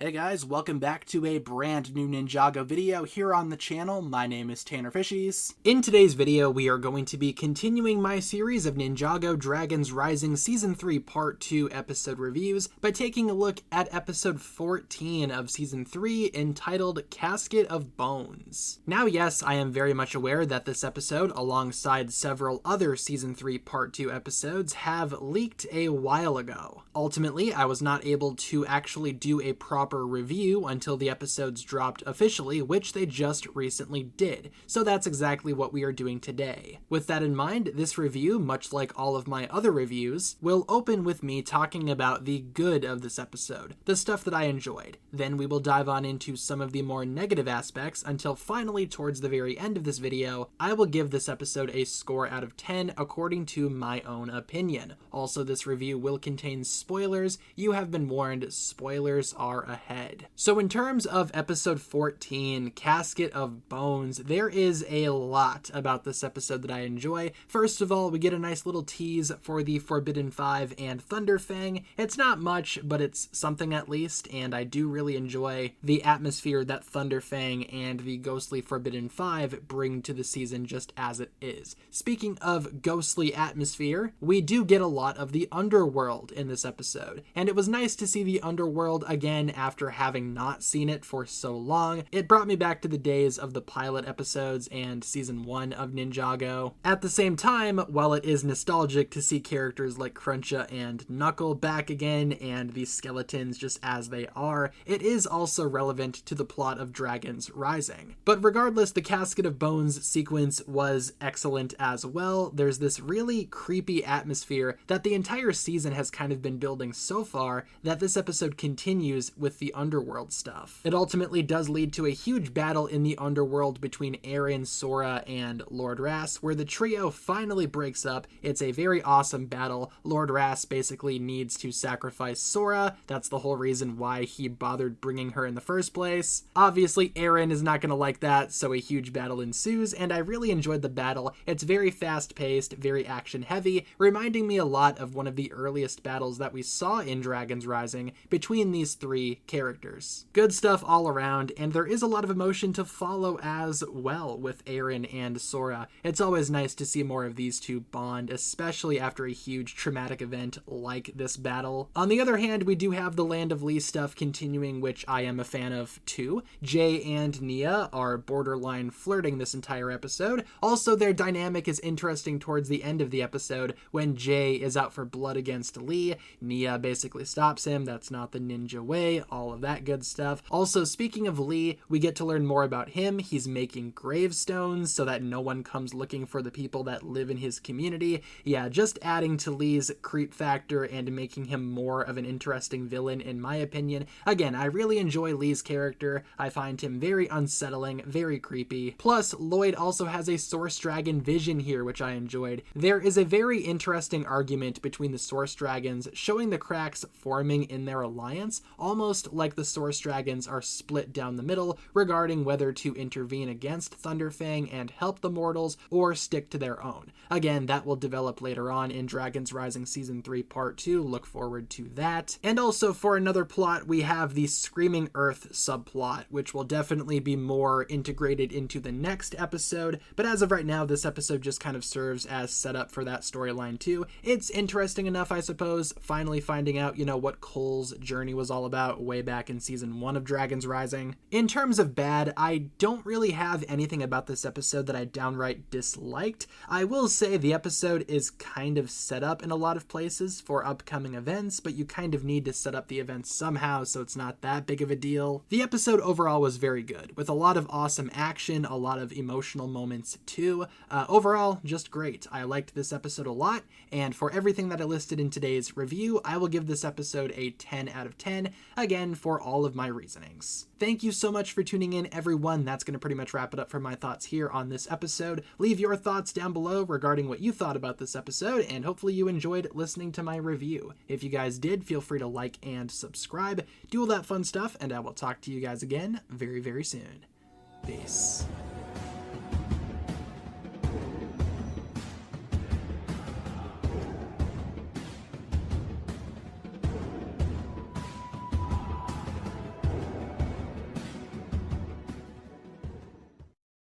Hey guys, welcome back to a brand new Ninjago video here on the channel. My name is TannerFishies. In today's video, we are going to be continuing my series of Ninjago Dragons Rising Season 3 Part 2 episode reviews by taking a look at episode 14 of Season 3 entitled Casket of Bones. Now yes, I am very much aware that this episode, alongside several other Season 3 Part 2 episodes, have leaked a while ago. Ultimately, I was not able to actually do a proper review until the episodes dropped officially, which they just recently did. So that's exactly what we are doing today. With that in mind, this review, much like all of my other reviews, will open with me talking about the good of this episode, the stuff that I enjoyed. Then we will dive on into some of the more negative aspects until finally towards the very end of this video, I will give this episode a score out of 10 according to my own opinion. Also, this review will contain spoilers. You have been warned, spoilers are ahead. So in terms of episode 14, Casket of Bones, there is a lot about this episode that I enjoy. First of all, we get a nice little tease for the Forbidden 5 and Thunderfang. It's not much, but it's something at least, and I do really enjoy the atmosphere that Thunderfang and the ghostly Forbidden 5 bring to the season just as it is. Speaking of ghostly atmosphere, we do get a lot of the underworld in this episode, and it was nice to see the underworld again after having not seen it for so long. It brought me back to the days of the pilot episodes and season 1 of Ninjago. At the same time, while it is nostalgic to see characters like Cruncha and Knuckle back again and these skeletons just as they are, it is also relevant to the plot of Dragons Rising. But regardless, the Casket of Bones sequence was excellent as well. There's this really creepy atmosphere that the entire season has kind of been building so far that this episode continues with the underworld stuff. It ultimately does lead to a huge battle in the underworld between Eren, Sora, and Lord Ras, where the trio finally breaks up. It's a very awesome battle. Lord Ras basically needs to sacrifice Sora. That's the whole reason why he bothered bringing her in the first place. Obviously, Eren is not going to like that, so a huge battle ensues, and I really enjoyed the battle. It's very fast-paced, very action-heavy, reminding me a lot of one of the earliest battles that we saw in Dragons Rising between these three characters. Good stuff all around, and there is a lot of emotion to follow as well with Eren and Sora. It's always nice to see more of these two bond, especially after a huge traumatic event like this battle. On the other hand, we do have the Land of Lee stuff continuing, which I am a fan of too. Jay and Nia are borderline flirting this entire episode. Also, their dynamic is interesting towards the end of the episode when Jay is out for blood against Lee. Nia basically stops him. That's not the ninja way, all of that good stuff. Also, speaking of Lee, we get to learn more about him. He's making gravestones so that no one comes looking for the people that live in his community. Yeah, just adding to Lee's creep factor and making him more of an interesting villain in my opinion. Again, I really enjoy Lee's character. I find him very unsettling, very creepy. Plus, Lloyd also has a Source Dragon vision here, which I enjoyed. There is a very interesting argument between the Source Dragons showing the cracks forming in their alliance, almost like the Source Dragons are split down the middle regarding whether to intervene against Thunderfang and help the mortals or stick to their own. Again, that will develop later on in Dragons Rising Season 3 Part 2. Look forward to that. And also for another plot, we have the Screaming Earth subplot, which will definitely be more integrated into the next episode. But as of right now, this episode just kind of serves as setup for that storyline too. It's interesting enough, I suppose, finally finding out, what Cole's journey was all about way back in Season 1 of Dragons Rising. In terms of bad, I don't really have anything about this episode that I downright disliked. I will say the episode is kind of set up in a lot of places for upcoming events, but you kind of need to set up the events somehow, so it's not that big of a deal. The episode overall was very good, with a lot of awesome action, a lot of emotional moments too. Overall, just great. I liked this episode a lot, and for everything that I listed in today's review, I will give this episode a 10 out of 10, again, for all of my reasonings. Thank you so much for tuning in, everyone. That's going to pretty much wrap it up for my thoughts here on this episode. Leave your thoughts down below regarding what you thought about this episode, and hopefully you enjoyed listening to my review. If you guys did, feel free to like and subscribe, do all that fun stuff, and I will talk to you guys again very, very soon. Peace.